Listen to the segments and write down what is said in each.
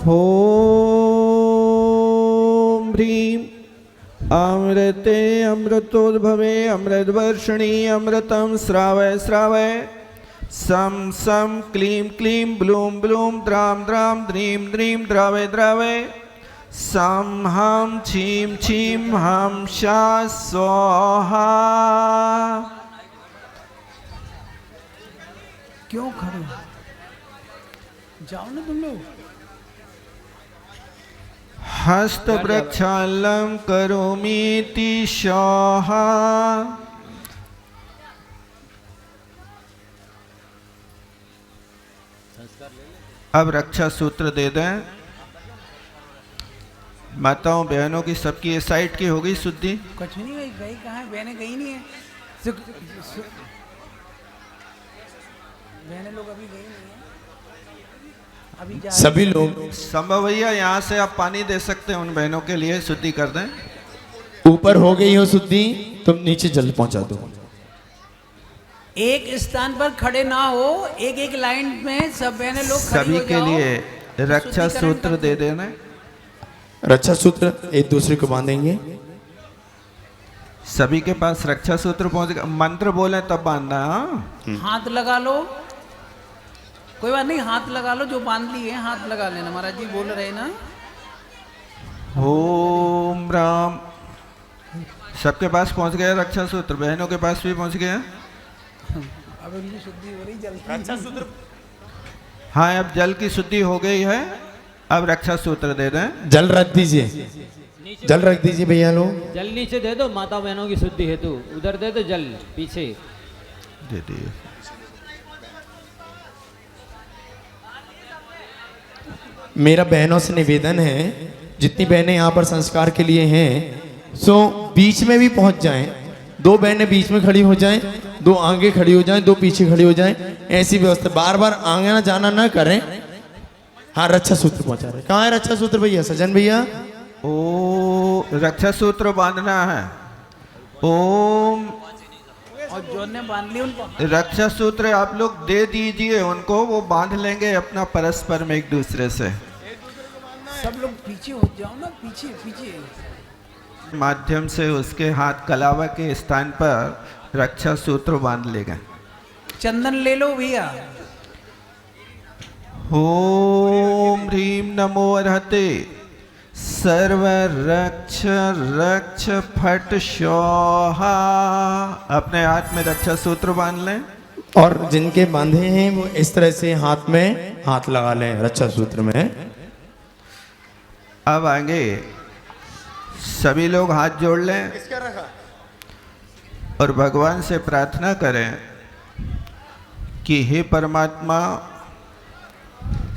ॐ ह्रीं अमृते अमृतोद्भवे अमृतवर्षिणी अमृतं श्रावय श्रावय सं सं क्लीं क्लीं ब्लूं ब्लूं द्रां द्रां द्रीं द्रीं द्रावय द्रावय सं हं छीं छीं हं शा स्वाहा। क्यों खड़े हो? जाओ ना तुम लोग। हस्त प्रक्षालनं करोमीति स्वाहा। अब रक्षा सूत्र दे दें। माताओं बहनों की सबकी ये साइड की हो गई शुद्धि? कुछ नहीं गई, गई कहाँ है? बहनें गई नहीं है। बहनें लोग अभी गई नहीं है, अभी जा सभी लोग संभव भैया यहाँ से आप पानी दे सकते हैं उन बहनों के लिए, शुद्धि कर दें। ऊपर हो गई हो शुद्धि, तुम नीचे जल पहुंचा दो। एक स्थान पर खड़े ना हो, एक एक लाइन में सब बहनें लोग खड़ी सभी हो के जाओ। लिए रक्षा सूत्र दे देना। रक्षा सूत्र एक दूसरे को बांधेंगे। सभी के पास रक्षा सूत्र पहुंच गया। मंत्र बोले तब बांधना। हाँ? हाथ लगा लो, कोई बात नहीं, हाथ लगा लो, जो बांध लिए हाथ लगा लेना। महाराज जी बोल रहे ना। ओम राम। सबके पास पहुंच गया रक्षा सूत्र, बहनों के पास भी पहुंच गया। अब इनकी शुद्धि हो रही जल की। रक्षा सूत्र हाँ, अब जल की शुद्धि हो गई है। अब रक्षा सूत्र दे दें। जल रख दीजिए, जल रख दीजिए भैया लोग। जल नीचे दे दो माता बहनों की शुद्धि हेतु, उधर दे दो जल पीछे दे दिए। मेरा बहनों से निवेदन है, जितनी बहनें यहाँ पर संस्कार के लिए हैं, सो बीच में भी पहुंच जाएं। दो बहनें बीच में खड़ी हो जाएं, दो आगे खड़ी हो जाएं, दो पीछे खड़ी हो जाएं। ऐसी व्यवस्था, बार बार आगे ना जाना ना करें। हाँ, रक्षा सूत्र पहुंचा रहे। कहाँ है रक्षा सूत्र भैया? सजन भैया। ओ रक्षा सूत्र बांधना है। ओम। और जो ने बांध ली उनको रक्षा सूत्र आप लोग दे दीजिए उनको, वो बांध लेंगे अपना परस्पर में एक दूसरे से। सब लोग पीछे हो जाओ ना, पीछे पीछे। माध्यम से उसके हाथ कलावा के स्थान पर रक्षा सूत्र बांध लेगा। चंदन ले लो भैया। ओम ह्रीं नमो अर्हते सर्व रक्ष रक्ष फट स्वाहा। अपने हाथ में रक्षा सूत्र बांध लें। और जिनके बांधे हैं वो इस तरह से हाथ में हाथ लगा लें रक्षा सूत्र में। अब आगे सभी लोग हाथ जोड़ लें और भगवान से प्रार्थना करें कि हे परमात्मा,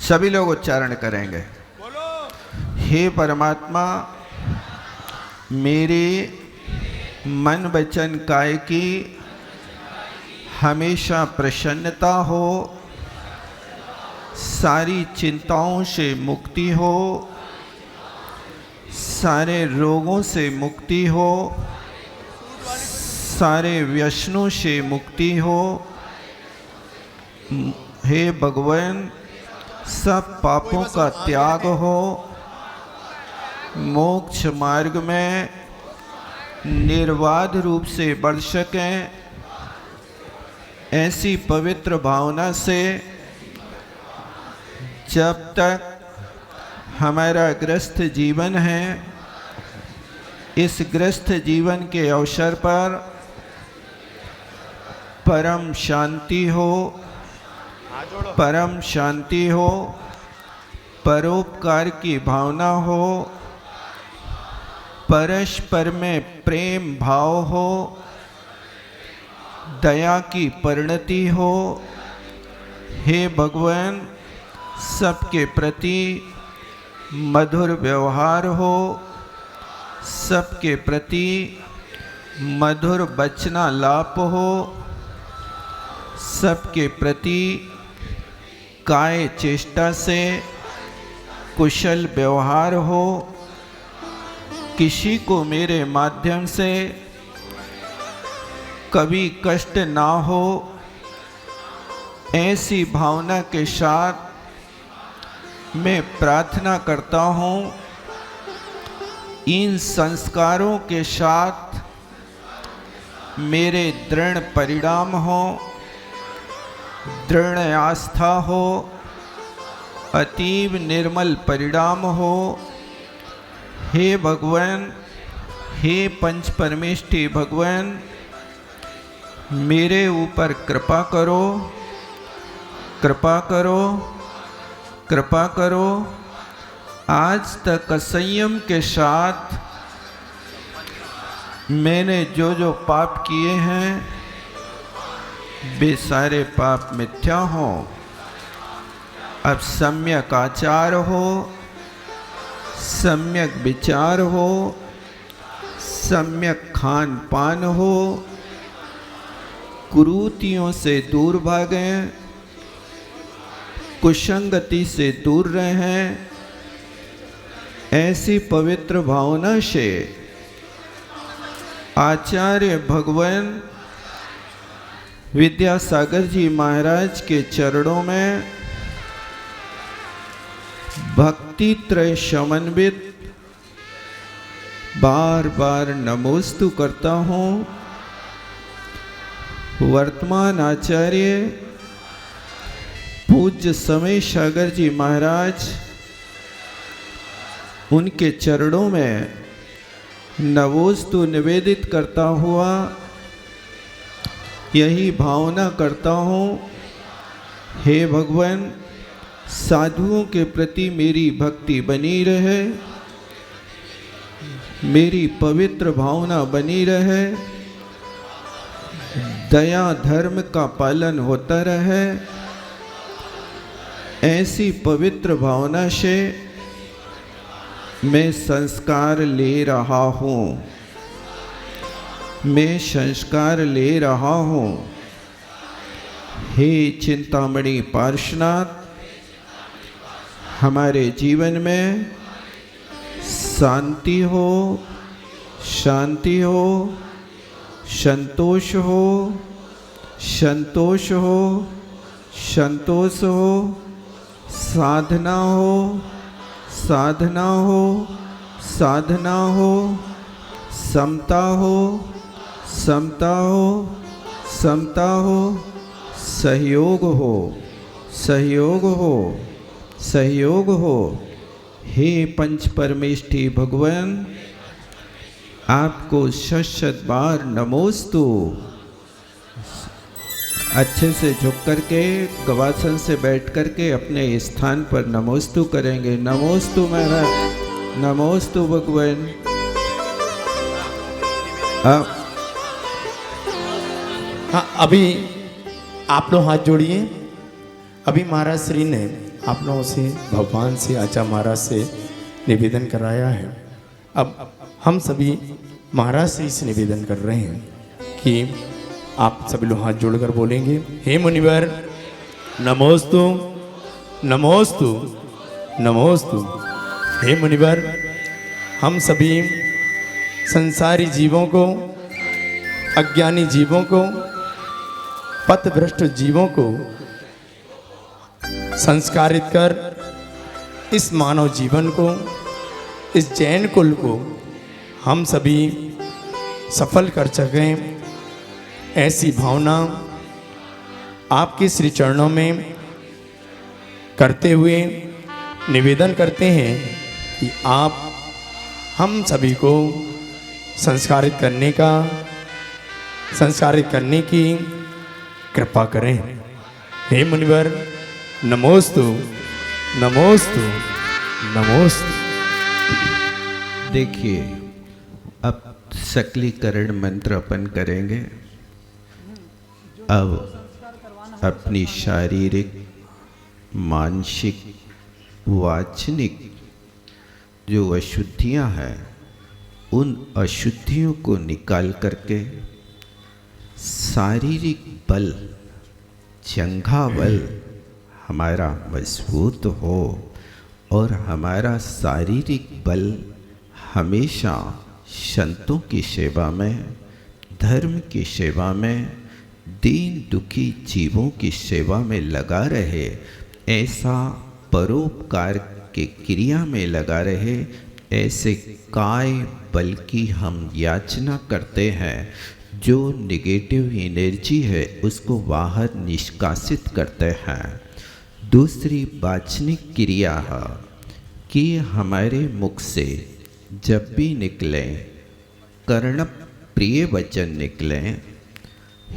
सभी लोग उच्चारण करेंगे। हे परमात्मा, मेरे मन वचन काय की हमेशा प्रसन्नता हो, सारी चिंताओं से मुक्ति हो, सारे रोगों से मुक्ति हो, सारे व्यसनों से मुक्ति हो। हे भगवान, सब पापों का त्याग हो, मोक्ष मार्ग में निर्बाध रूप से बढ़ सकें, ऐसी पवित्र भावना से जब तक हमारा ग्रस्त जीवन है, इस ग्रस्त जीवन के अवसर पर परम शांति हो, परम शांति हो, परोपकार की भावना हो, परस्पर में प्रेम भाव हो, दया की परिणति हो। हे भगवान, सबके प्रति मधुर व्यवहार हो, सबके प्रति मधुर वचनालाप हो, सबके प्रति काय चेष्टा से कुशल व्यवहार हो। किसी को मेरे माध्यम से कभी कष्ट ना हो, ऐसी भावना के साथ मैं प्रार्थना करता हूँ इन संस्कारों के साथ मेरे दृढ़ परिणाम हो, दृढ़ आस्था हो, अतीव निर्मल परिणाम हो। हे भगवान, हे पंच परमेष्ठी भगवान, मेरे ऊपर कृपा करो, कृपा करो, कृपा करो। आज तक असंयम के साथ मैंने जो जो पाप किए हैं वे सारे पाप मिथ्या हों। अब सम्यक आचार हो, सम्यक विचार हो, सम्यक खान पान हो, कुरीतियों से दूर भागें, कुसंगति से दूर रहें। ऐसी पवित्र भावना से आचार्य भगवान विद्यासागर जी महाराज के चरणों में भक्ति त्रय समन्वित बार बार नमोस्तु करता हूँ। वर्तमान आचार्य पूज्य समय सागर जी महाराज, उनके चरणों में नमोस्तु निवेदित करता हुआ यही भावना करता हूँ, हे भगवान, साधुओं के प्रति मेरी भक्ति बनी रहे, मेरी पवित्र भावना बनी रहे, दया धर्म का पालन होता रहे। ऐसी पवित्र भावना से मैं संस्कार ले रहा हूँ, मैं संस्कार ले रहा हूँ। हे चिंतामणि पार्श्वनाथ, हमारे जीवन में शांति हो, शांति हो, संतोष हो, संतोष हो, संतोष हो, साधना हो, साधना हो, साधना हो, समता हो, समता हो, समता हो, सहयोग हो, सहयोग हो, सहयोग हो। हे पंच परमेष्ठी भगवान, आपको शत शत बार नमोस्तु। अच्छे से झुक करके गवासन से बैठ करके अपने स्थान पर नमोस्तु करेंगे। नमोस्तु महाराज, नमोस्तु भगवान। हाँ, अभी आप लोग हाथ जोड़िए। अभी महाराज श्री ने आप लोगों से, भगवान से, आचार्य महाराज से निवेदन कराया है। अब हम सभी महाराज श्री से निवेदन कर रहे हैं कि आप सभी लोग हाथ जोड़कर बोलेंगे, हे मुनिवर नमोस्तु, नमोस्तु, नमोस्तु। हे मुनिवर, हम सभी संसारी जीवों को, अज्ञानी जीवों को, पथभ्रष्ट जीवों को संस्कारित कर इस मानव जीवन को, इस जैन कुल को हम सभी सफल कर सकें, ऐसी भावना आपके श्री चरणों में करते हुए निवेदन करते हैं कि आप हम सभी को संस्कारित करने की कृपा करें। हे मुनिवर नमोस्तु, नमोस्तु, नमोस्तु। देखिए, अब सकलीकरण मंत्र अपन करेंगे। अब अपनी शारीरिक, मानसिक, वाचनिक जो अशुद्धियां हैं, उन अशुद्धियों को निकाल करके शारीरिक बल, जंघा बल हमारा मजबूत हो और हमारा शारीरिक बल हमेशा संतों की सेवा में, धर्म की सेवा में, दीन दुखी जीवों की सेवा में लगा रहे, ऐसा परोपकार के क्रिया में लगा रहे, ऐसे काय बल की हम याचना करते हैं। जो निगेटिव एनर्जी है उसको बाहर निष्कासित करते हैं। दूसरी वाचनिक क्रिया है कि हमारे मुख से जब भी निकले कर्ण प्रिय वचन निकले,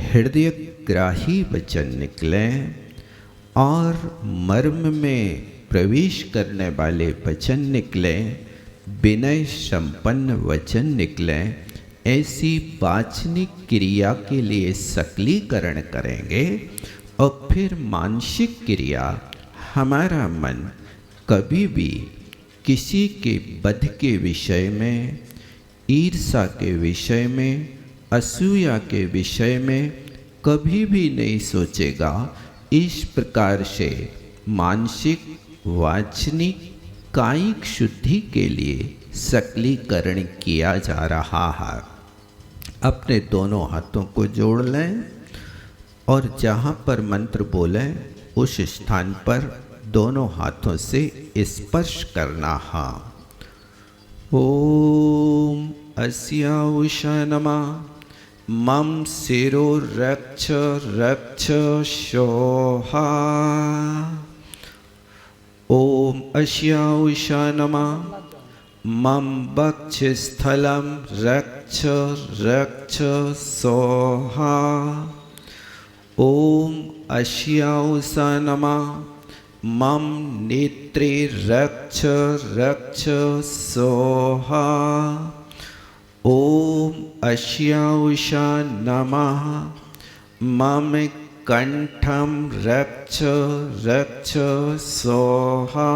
हृदय ग्राही वचन निकले और मर्म में प्रवेश करने वाले वचन निकले, विनय संपन्न वचन निकले, ऐसी वाचनिक क्रिया के लिए सकलीकरण करेंगे। और फिर मानसिक क्रिया, हमारा मन कभी भी किसी के वध के विषय में, ईर्ष्या के विषय में, असूया के विषय में कभी भी नहीं सोचेगा। इस प्रकार से मानसिक, वाचनिक, कायिक शुद्धि के लिए सकलीकरण किया जा रहा है। अपने दोनों हाथों को जोड़ लें और जहाँ पर मंत्र बोलें उस स्थान पर दोनों हाथों से स्पर्श करना है। ओम अस्या उषा नमः मम शिरो रक्ष रक्ष सोहा। ओम अस्या उषा नमः मम वक्षस्थलं रक्ष रक्ष सोहा। ओम अस्या उषा नमः मम नेत्रे रक्ष रक्ष सोहा। ओम अस्या उषा नमः मम कंठम रक्ष रक्ष सोहा।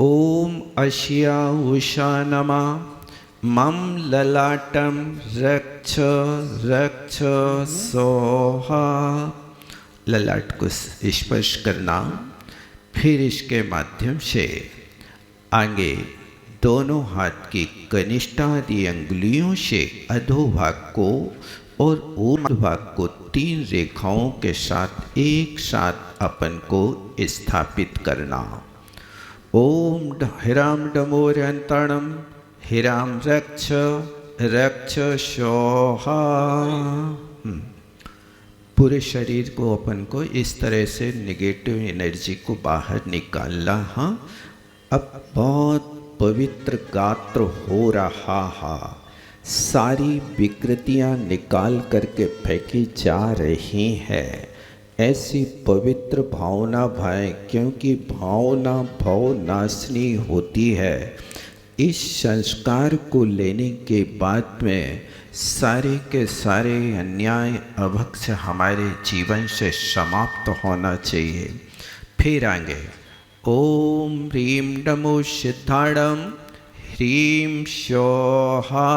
ओम अस्या उषा नमः मम ललाटम रक्ष रक्ष सोहा। ललाट को स्पर्श करना, फिर इसके माध्यम से आगे दोनों हाथ की कनिष्ठ आदि अंगुलियों से अधोभाग को और ऊर्ध्व भाग को 3 रेखाओं के साथ एक साथ अपन को स्थापित करना। ओम हिराम डमोरंतणम हिराम रक्ष रक्ष सोहा। पूरे शरीर को अपन को इस तरह से नेगेटिव एनर्जी को बाहर निकालना। हाँ, अब बहुत पवित्र गात्र हो रहा है। सारी विकृतियां निकाल करके फेंकी जा रही हैं। ऐसी पवित्र भावना भाएं, क्योंकि भावना भवनाशिनी होती है। इस संस्कार को लेने के बाद में सारे के सारे अन्याय अभक्ष हमारे जीवन से समाप्त होना चाहिए। फिर आगे ओम ह्रीं नमो सिद्धाणम ह्रीं स्वाहा।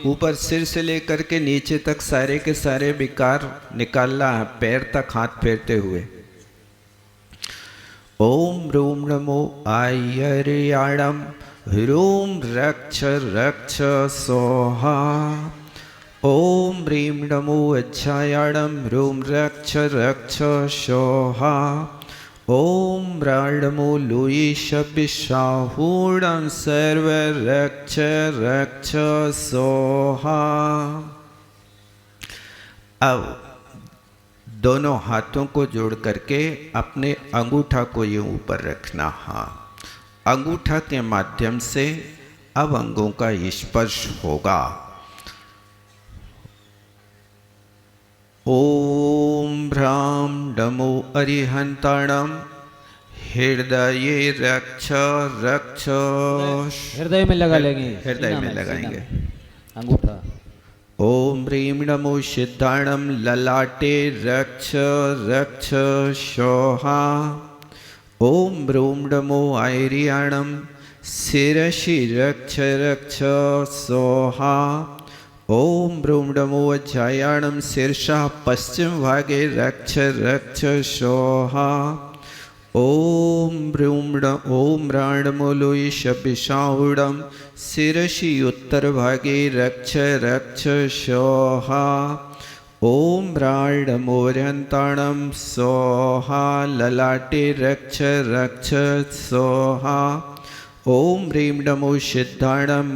ऊपर सिर से लेकर के नीचे तक सारे के सारे विकार निकालना है, पैर तक हाथ फेरते हुए। ओम ह्रूं नमो आयर्याणम ह्रूं रक्ष रक्ष स्वाहा। ओम ह्रीं नमो अच्छायाणम ह्रूं रक्ष रक्ष स्वाहा। ओम ह्राणमो लुईश विशाहूणं सर्व रक्ष रक्ष सोहा। अब दोनों हाथों को जोड़ करके अपने अंगूठा को ये ऊपर रखना। हाँ, अंगूठा के माध्यम से अब अंगों का स्पर्श होगा। ओम ह्रां नमो अरिहंताणम हृदये रक्ष रक्ष। हृदय में लगा लेंगे, हृदय में लगाएंगे अंगूठा। ओम ह्रीं नमो सिद्धाणम ललाटे रक्ष रक्ष सोहा। ओम ह्रूं नमो आयर्याणम शिरसि रक्ष रक्ष सोहा। ओम ह्रूं नमो अच्छायाणम शीर्षः पश्चिम भागे रक्ष रक्ष सोहा। ओम ह्रां नमो लुईश विशाहूणं शिरसि उत्तर भागे रक्ष रक्ष सोहा। ॐ ह्राडमोर्यन्ताणं स्वाहा ललाटे रक्ष रक्ष स्वाहा। ओम ह्रीं नमो सिद्धाणम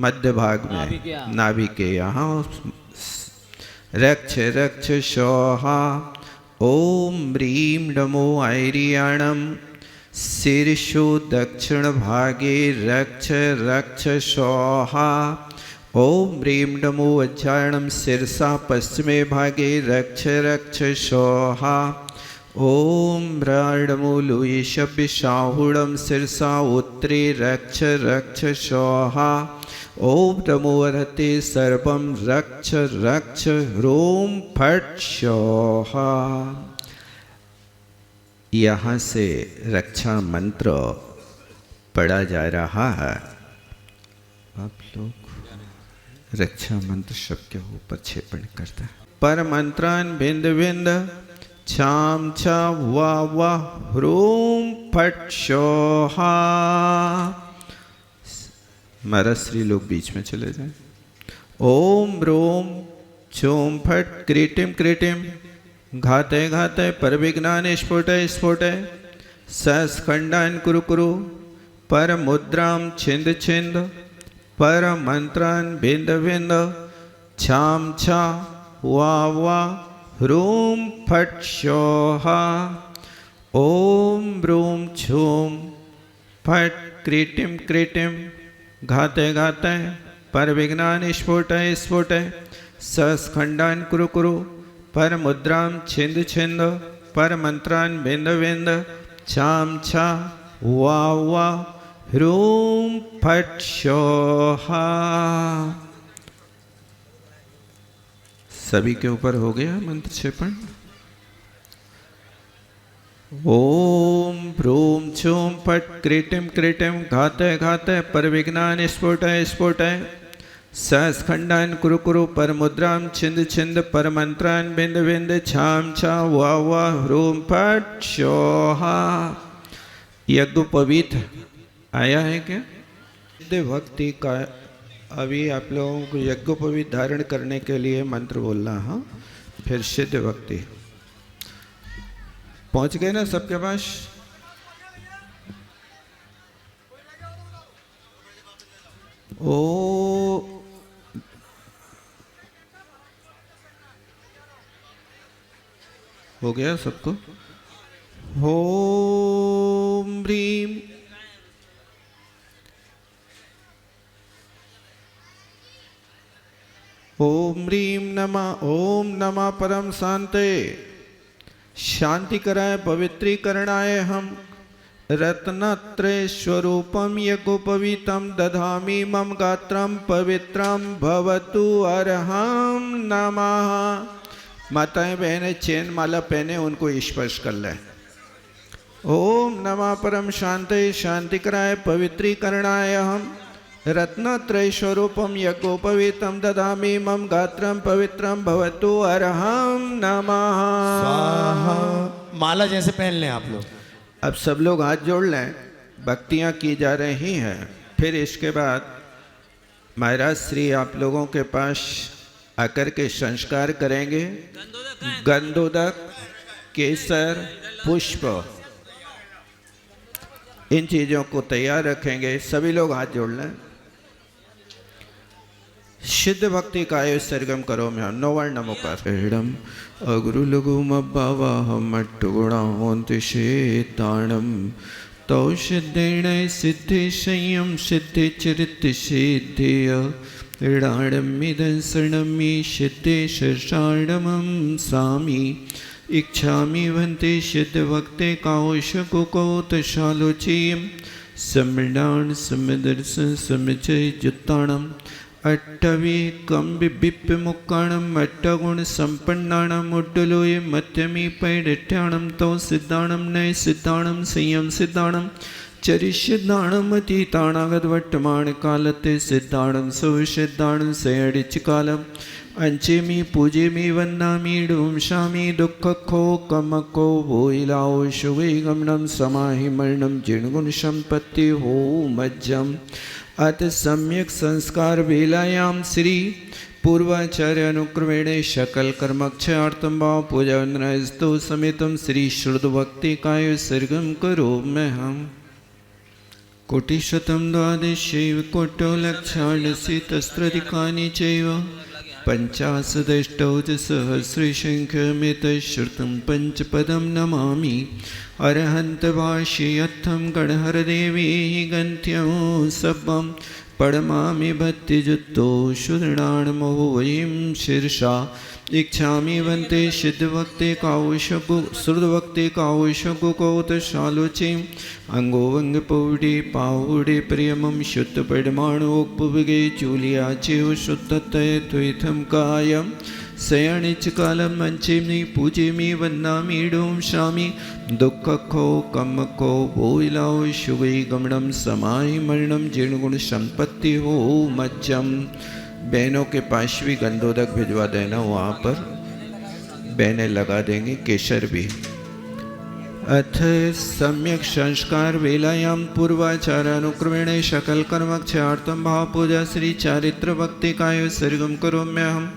मध्य भाग में नाभि के यहाँ रक्ष रक्ष स्वाहा। ओम ह्रीं नमो ऐरियाणम शीर्षो दक्षिण भागे रक्ष रक्ष स्वाहा। ओम ह्रीं नमो वज्रायणम शिरसा पश्चिमे भागे रक्ष रक्ष स्वाहा। ओम ह्राडमो लुयिषभिशाहुणं शिरसा उत्तरे रक्ष रक्ष स्वाहा। ओम नमो अर्हते सर्वं रक्ष रक्ष ह्रूं फट् स्वाहा। यहाँ से रक्षा मंत्र पढ़ा जा रहा है। आप लोग रक्षा मंत्र शब्द के ऊपर क्षेपण करता है। पर मंत्रान बिंद बिंद छाम छा वा वा ह्रूं फट् स्वाहा। महाराज लोग बीच में चले जाए। ओम ह्रूं छूं फट् क्रीटिम क्रीटिम घाते घाते पर विघ्नान स्फोटय स्फोटय सस खंडान कुरु कुरु पर मुद्रां छिंद छिंद पर मंत्रान बिंद बिंद छाम छा वा वा ह्रूं फट् स्वाहा। ओम ह्रूं छूं फट् क्रीटिम क्रीटिम घाते घाते पर विघ्नान स्फोटय स्फोटय सस खंडान कुरु कुरु पर मुद्रां छिंद छिंद पर मंत्रान बिंद बिंद छाम छा वा वा ह्रूं फट् स्वाहा। सभी के ऊपर हो गया मंत्र क्षेपण। ओम ह्रूं छूं फट् क्रीटिम क्रीटिम घाते घाते पर विघ्नान स्फोटय स्फोटय सहस खंडान कुरु कुरु पर मुद्रां छिंद छिंद पर मंत्रान बिंद बिंद छाम छा वा वा ह्रूं फट् स्वाहा। यज्ञोपवीत आया है क्या? भक्ति का अभी आप लोगों को यज्ञोपवीत धारण करने के लिए मंत्र बोलना है। फिर सिद्ध भक्ति पहुंच गए ना सबके पास? ओ हो गया सबको? ओम ह्रीं ओम ह्रीं नमः। ओम नमः परम शांते शांति कराय पवित्रीकरणाय हम रत्नत्रय स्वरूपम यज्ञोपवीतम दधामि मम गात्रम पवित्रम भवतु अर्हं नमः। माताएं बहनें चैन माला पहने उनको स्पर्श कर लें। ओम नमः परम शांते शांति कराय पवित्रीकरणाय हम रत्नत्रय स्वरूपम यज्ञोपवीतम ददामि मम गात्रम पवित्रम भवतु अर्हं नमः। स्वाहा। माला जैसे पहन लें आप लोग। अब सब लोग हाथ जोड़ लें। भक्तियाँ की जा रही हैं। फिर इसके बाद महाराज श्री आप लोगों के पास आकर के संस्कार करेंगे। गंधोदक केसर पुष्प इन चीज़ों को तैयार रखेंगे। सभी लोग हाथ जोड़ लें। सिद्ध भक्ति काय सरगम करो में नोवर्ण नमोकार एडम अगुरु लघु मब्बावाहम अट्टुगुणावंति शेताणम तौ सिद्धेण सिद्धि संयम सिद्धि चरित सिद्धिय इडाणमिदं शरणमि सिद्धि शरणमं सामि इच्छामि वन्ते सिद्ध भक्ते काउशकुकौत शालोचीयं सम्मृणान् सम्मदर्शन सम्मजय जुत्ताणम् अट्टवीकं विपिमुक्काणम् अट्टगुण संपन्नाणम् उड्डलोय मध्यमी पैडठ्याणं तौ सिद्धाणं नय सिद्धाणं संयम सिद्धाणं चरिष्यदाणम् अतीताणागद्वर्तमान कालते सिद्धाणं सुविसिद्धाणं सयडिच कालम् अंचेमी पूजेमी वन्दामी डुंशामी दुःखखो कमको भोइलाओ शुभेगमनं समाहि मरणं जिणगुण संपत्ति हो मज्जम अत सम्यक संस्कार वेलायाम श्री पूर्वाचार्य अनुक्रमेण सकल कर्मक्षार्थम भाव पूजनस्तु समेतम श्री श्रुत भक्ति काय सर्गम करो मैं हम कोटिशतम द्वादशैव कोटो लक्षाणि तस्त्रधिकानि चैव पंचाशदष्टौ च सहस्रशङ्खमितश्रुतं पंचपदं नमामि अरहन्त भाष्यर्थं गणहरदेवी गन्त्यं सब्बं पडमामि भक्तिजुक्तो शूद्राणमो वयं शीर्षा इच्छामि वन्ते सिद्धभक्ते कावशगु श्रुतभक्ते कावशगु कौतशालोचिं अंगोवंगपौडे पावुडे प्रियमं शुद्ध पडमाणोपभुगे चूलिया चेव शुद्धतय त्वैथं कायं शयनिच कालं मंचिमि पूजिमि वन्दामि डोमशामि दुःखखो कमखो भोइलाओ शुभै गमनम समाहि मरणम जीर्णगुण संपत्ति हो मज्जम। बहनों के पास भी गंधोदक भिजवा देना, वहाँ पर बहनें लगा देंगी, केसर भी। अथ सम्यक संस्कार वेलायां पूर्वाचारानुक्रमेण सकल कर्मक्षार्थं भाव पूजा श्री चारित्र भक्ति काय सर्गम करोम्यहम्।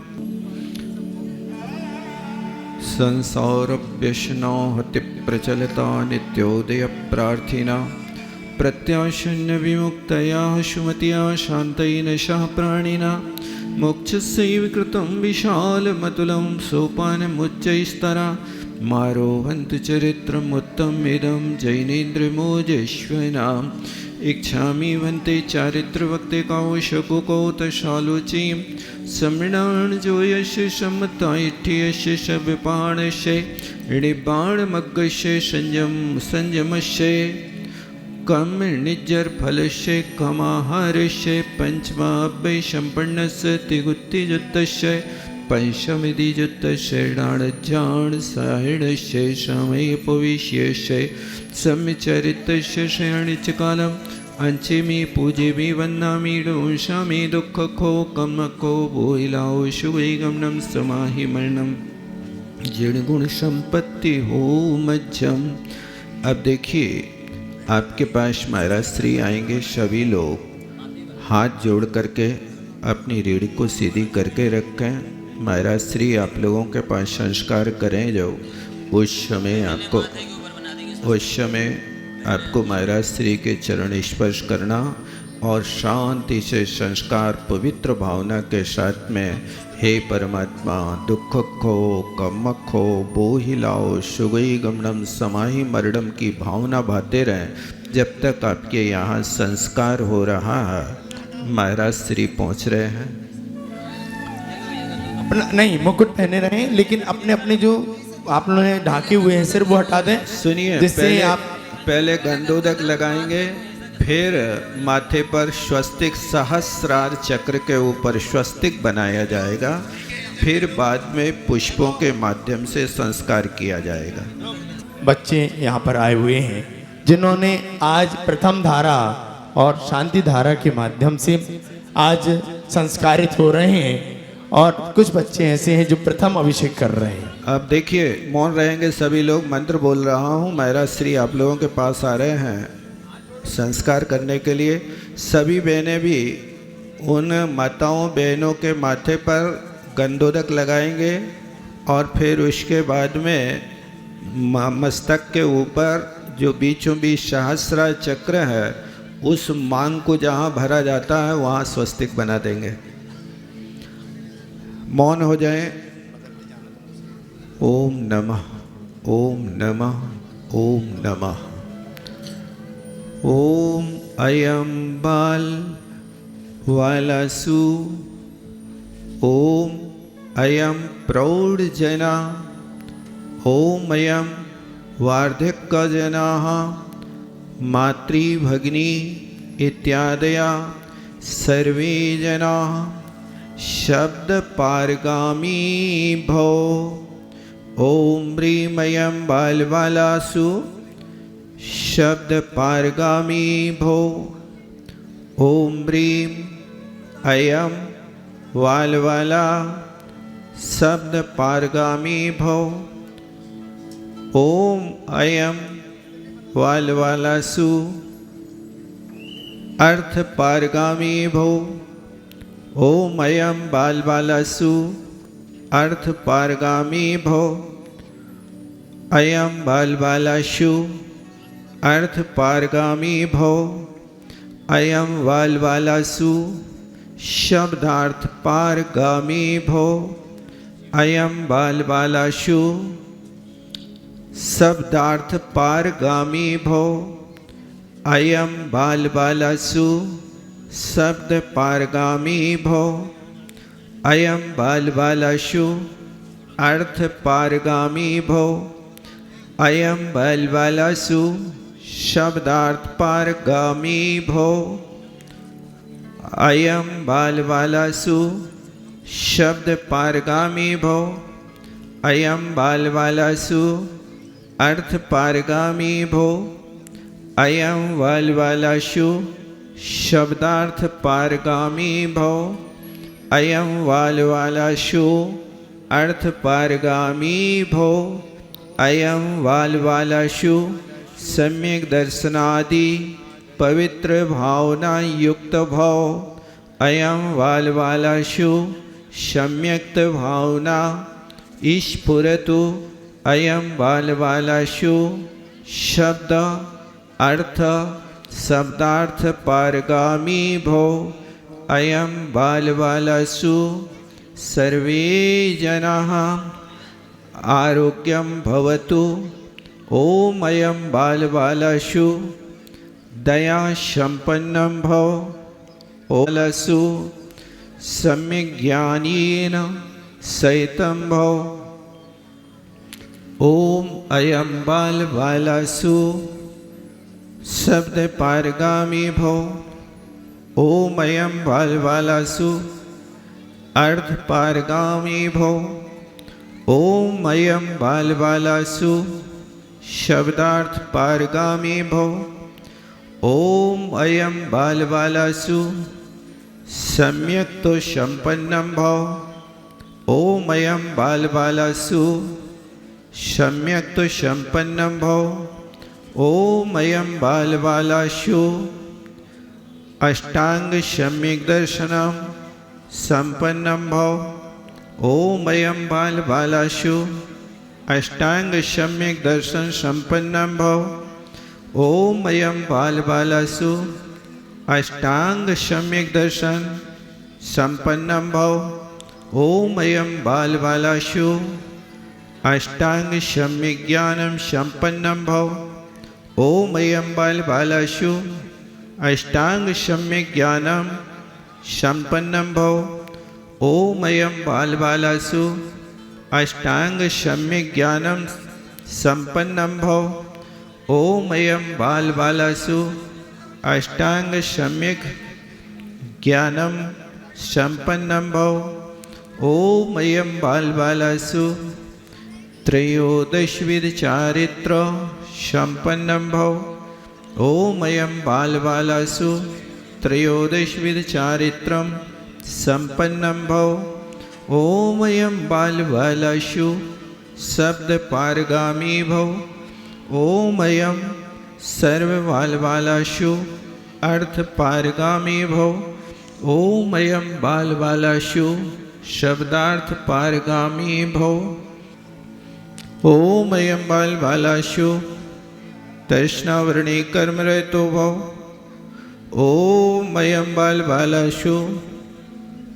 संसारव्यसनोहति प्रचलिता नित्योदय प्रार्थिना प्रत्याशन्य विमुक्तया सुमतिया शान्तैन सह प्राणिना मोक्षस्यैव कृतं विशालमतुलं सोपानमुच्चैस्तरा मारोहन्त चरित्रमुत्तममिदं जैनेन्द्रमोजस्विनाम् इच्छामि वन्ते चारित्रभक्ते कौशकुकौतशालोचीं सम्मृणाणजोयस्य सम्मतायठ्यस्य शविपाणस्य ऋणिबाणमग्गस्य संयमस्य कम्निज्जरफलस्य कमाहारस्य पञ्चमाभ्य सम्पन्नस्य तिगुत्तिजुक्तस्य पंचमिधिजुक्तस्य षडाणज्जाणसाहिणस्य समयपविष्यस्य सम्यचरितस्य शयनिचकालम् अंचिमि पूजिमि वन्दामि डोषामि दुःखखो कमखो भोइलाओ शुभै गमनं समाहि मरणं जीर्णगुण संपत्ति हो मज्जम। अब देखिए, आपके पास महाराज श्री आएंगे। सभी लोग हाथ जोड़ करके अपनी रीढ़ को सीधी करके रखें। महाराज श्री आप लोगों के पास संस्कार करें जो उस समय आपको महाराज श्री के चरण स्पर्श करना और शांति से संस्कार पवित्र भावना के साथ में हे परमात्मा दुख खो कमखो बोहिलाओ सुगई गमनम समाहि मरणम की भावना भाते रहें जब तक आपके यहाँ संस्कार हो रहा है। महाराज श्री पहुँच रहे हैं। अपना नहीं मुकुट पहने रहे, लेकिन अपने अपने जो आप लोगों ने ढाके हुए हैं सिर वो हटा दें। सुनिए, जिससे आप पहले गंधोदक लगाएंगे, फिर माथे पर स्वस्तिक सहस्रार चक्र के ऊपर स्वस्तिक बनाया जाएगा, फिर बाद में पुष्पों के माध्यम से संस्कार किया जाएगा। बच्चे यहाँ पर आए हुए हैं जिन्होंने आज प्रथम धारा और शांति धारा के माध्यम से आज संस्कारित हो रहे हैं, और कुछ बच्चे ऐसे हैं जो प्रथम अभिषेक कर रहे हैं। अब देखिए, मौन रहेंगे सभी लोग। मंत्र बोल रहा हूँ, महाराज श्री आप लोगों के पास आ रहे हैं संस्कार करने के लिए। सभी बहनें भी उन माताओं बहनों के माथे पर गंधोदक लगाएंगे और फिर उसके बाद में मस्तक के ऊपर जो बीचों बीच सहस्रार चक्र है उस मांग को जहाँ भरा जाता है वहाँ स्वस्तिक बना देंगे। मौन हो जाए। ओम नमः, ओम नमः, ओम नमः। ओम अयं बाल वालासु, ओम अयं प्रौढ़ जना, ओम अयं वार्धक्य जनाः मातृभगिनी इत्यादया सर्वे जनाः शब्द पारगामी भव। ओम ह्रीमयं बालवालासु शब्द पारगामी भव। ओम ह्रीं अयं वालवाला शब्द पारगामी भव। ओम अयं वालवालासु अर्थ पारगामी भव। ओम अयम बाल बालासु अर्थ पारगामी भो। अयम बाल बालाशु अर्थ पारगामी भो। अयम बाल बालासु शब्दार्थ पारगामी भो। अयम बाल बालाशु शब्दार्थ पारगामी भो। अयम बाल बालासु शब्द पारगामी भो। अयम बाल बालाशु अर्थ पारगामी भो। अयम बाल बालासु शब्दार्थ पारगामी भो। अयम बाल बालासु शब्द पारगामी भो। अयम बाल बालासु अर्थ पारगामी भो। अयम बाल बालाशु शब्दार्थ पारगामी भो। अयम बाल बालाशु अर्थ पारगामी भो। अयम बाल बालाशु सम्यक दर्शनादि पवित्र भावना युक्त भव। अयम बाल बालाशु सम्यक्त भावना ईश्पुरतु। अयम बाल बालाशु शब्द अर्थ शब्दार्थ पारगामी भो। अयम बाल बालासु सर्वे जनाः आरोग्यं भवतु। ओम अयम बाल बालाशु दया संपन्नं भव। ओलसु सम्यक् ज्ञानेन सहितं भव। ओम अयम बाल बालासु शब्द पारगामी भव। ओम अयम बाल बालासु अर्थ पारगामी भव। ओम अयम बाल बालासु शब्दार्थ पारगामी भव। ओम अयम बाल बालासु सम्यक तो संपन्नं भव। ओम अयम बाल बालासु सम्यक तो संपन्नं भव। ओम अयम बाल बालाशु अष्टांग सम्यक दर्शनम संपन्नं भव। ओम अयम बाल बालाशु अष्टांग सम्यक दर्शन संपन्नं भव। ओम अयम बाल बालासु अष्टांग सम्यक दर्शन संपन्नं भव। ओम अयम बाल बालाशु अष्टांग सम्यक ज्ञानम संपन्नं भव। ओम अयम बाल बालाशु अष्टांग सम्यक ज्ञानम संपन्नं भव। ओम अयम बाल बालासु अष्टांग सम्यक ज्ञानम संपन्नं भव। ओम अयम बाल बालासु अष्टांग सम्यक ज्ञानम संपन्नं भव। ओम अयम बाल बालासु त्रयोदशविध चारित्र संपन्नं भव। ओम अयम बाल बालासु त्रयोदशविध चारित्रं संपन्नं भव। ओम अयम बाल बालाशु शब्द पारगामी भव। ओम अयम सर्व बाल बालाशु अर्थ पारगामी भव। ओम अयम बाल बालाशु शब्दार्थ पारगामी भव। ओम अयम बाल बालाशु तृष्णावरणी कर्म रहतो भव। ओम अयम बाल बालाशु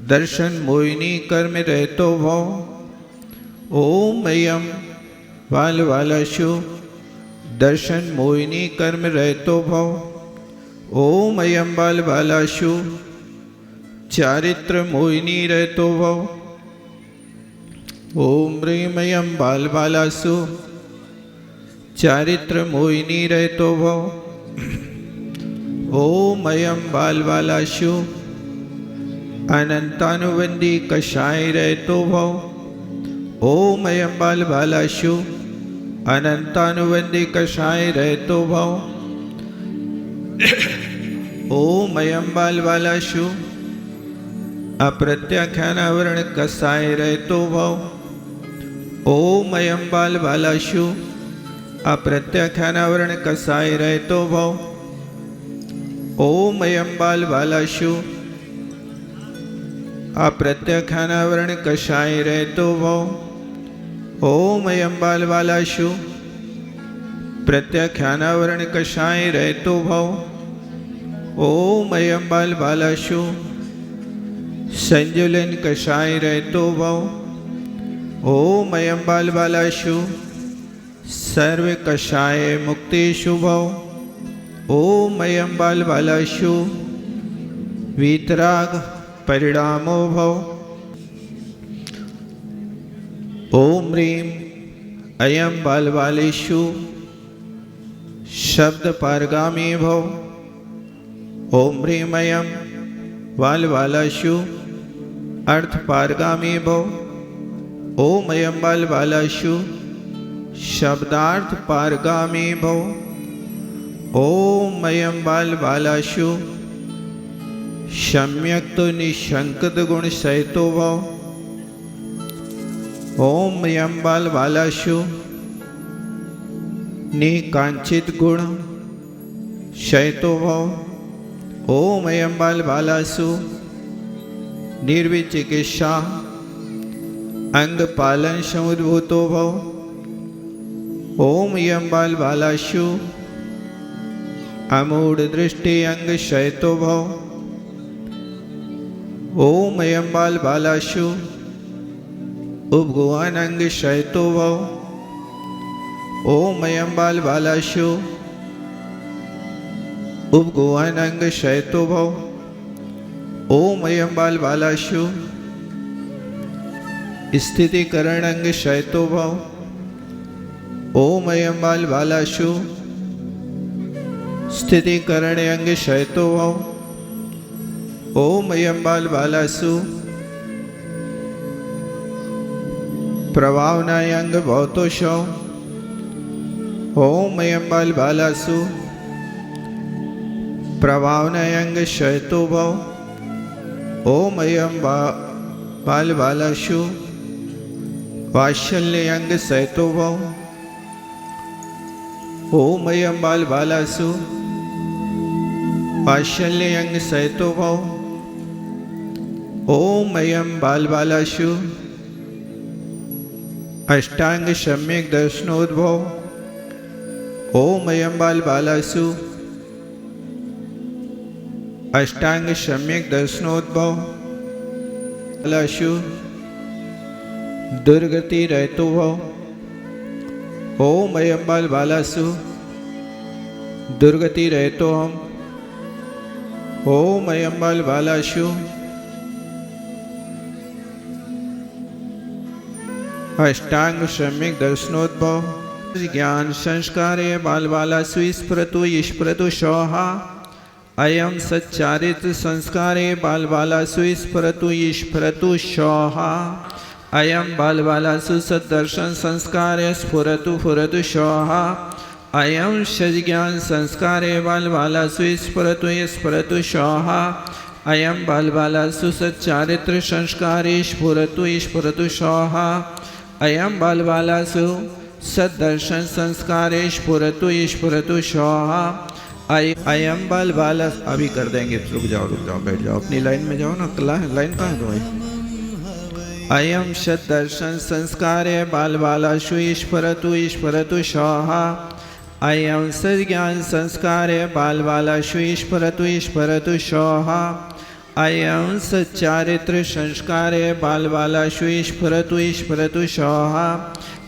दर्शन मोहिनी कर्म रहतो भव। ओम अयम बाल बालाशु दर्शन मोहिनी कर्म रहतो भव। ओम अयम बाल बालाशु चारित्र मोहिनी रहतो भव। ओम ह्रीं अयम बाल बालासु चारित्र मोहिनी रहतो भव। ओम अयम बाल बालाशु अनंतानुबंधी कषाय रहतो भव। ओम अयम बाल बालाशु अनंतानुबंधी कषाय रहतो भव। ओम अयम बाल बालाशु अप्रत्याख्यानावरण कषाय रहतो भव। ओम अयम बाल बालाशु अप्रत्याख्यानावरण कषाय रहतो भव। ओम अयम बाल बालाशु अप्रत्यख्यानावरण कषाय रहतो भव ओम अयम बाल बालाशु प्रत्यख्यानावरण कषाय रहतो भव ओम अयम बाल बालाशु संजुलन कषाय रहतो भव ओम अयम बाल बालाशु सर्व कषाय मुक्तेषु भव ओम अयम बाल बालाशु वीतराग परिणामो भव ओम ह्रीं अयम बाल बालेषु शब्द पारगामी भव ओम ह्रीं अयम बाल बालाशु अर्थ पारगामी भव ओम अयम बाल बालाशु शब्दार्थ पारगामी भव ओम अयम बाल बालाशु सम्यक तो निशंकत गुण सहितो भव ओम अयम बाल बालाशु निकांचित गुण सहितो भव ओम अयम बाल बालासु निर्विचिकित्सा अंग पालन समुद्भूतो भव ओम अयम बाल बालाशु अमूढ़ दृष्टि अंग शयतो भव ओम अयम बाल बालाशु उपगुहान अंग शयतो भव ओम अयम बाल बालाशु उपगुहान अंग शयतो भव ओम अयम बाल बालाशु स्थितिकरण अंग शयतो भव ओम अयम बाल बालाशु स्थितिकरण अंग शयतो भव ओम अयम बाल बालासु प्रभावनाय अंग भवतो शव ओम अयम बाल बालासु प्रभावनाय अंग शयतो भव ओम अयम बाल बालाशु वात्सल्य अंग सहतो भव ओम अयम बाल बालासु वात्सल्य अंग सहतो भव ओम अयम बाल बालाशु अष्टांग सम्यक दर्शनोद्भव ओम अयम बाल बालासु अष्टांग सम्यक दर्शनोद्भव बालाशु दुर्गति रहतो भव ओम अयम बाल बालासु दुर्गति रहतो हम ओम अयम बाल बालाशु अष्टांग सम्यक दर्शनोद्भव ज्ञान संस्कारे बाल बालासु स्फुरतु ईश्वरतु शोहा अयम सच्चारित्र संस्कारे बाल बालासु स्फुरतु ईश्वरतु शोहा अयम बाल बालासु सद्दर्शन संस्कारे स्फुरतु फुरतु शोहा अयम सज्ञान संस्कारे बाल बालासु स्फुरतु स्फुरतु शोहा अयम बाल बालासु सच्चारित्र संस्कारे स्फुरतु स्फुरतु शोहा अयम बाल बालासु सद्दर्शन संस्कारे स्फुरतु स्फुरतु शोहा अयम बाल बाला अभी कर देंगे। रुक जाओ बैठ जाओ अपनी लाइन में जाओ ना। लाइन कहाँ है तुम्हारी? अयम सद्दर्शन संस्कारे बाल बालाशु स्फुरतु स्फुरतु शोहा अयम सज्ञान संस्कारे बाल बालाशु स्फुरतु स्फुरतु शोहा अयम सच्चारित्र संस्कारे बाल बालाशु स्फुरतु स्फुरतु शोहा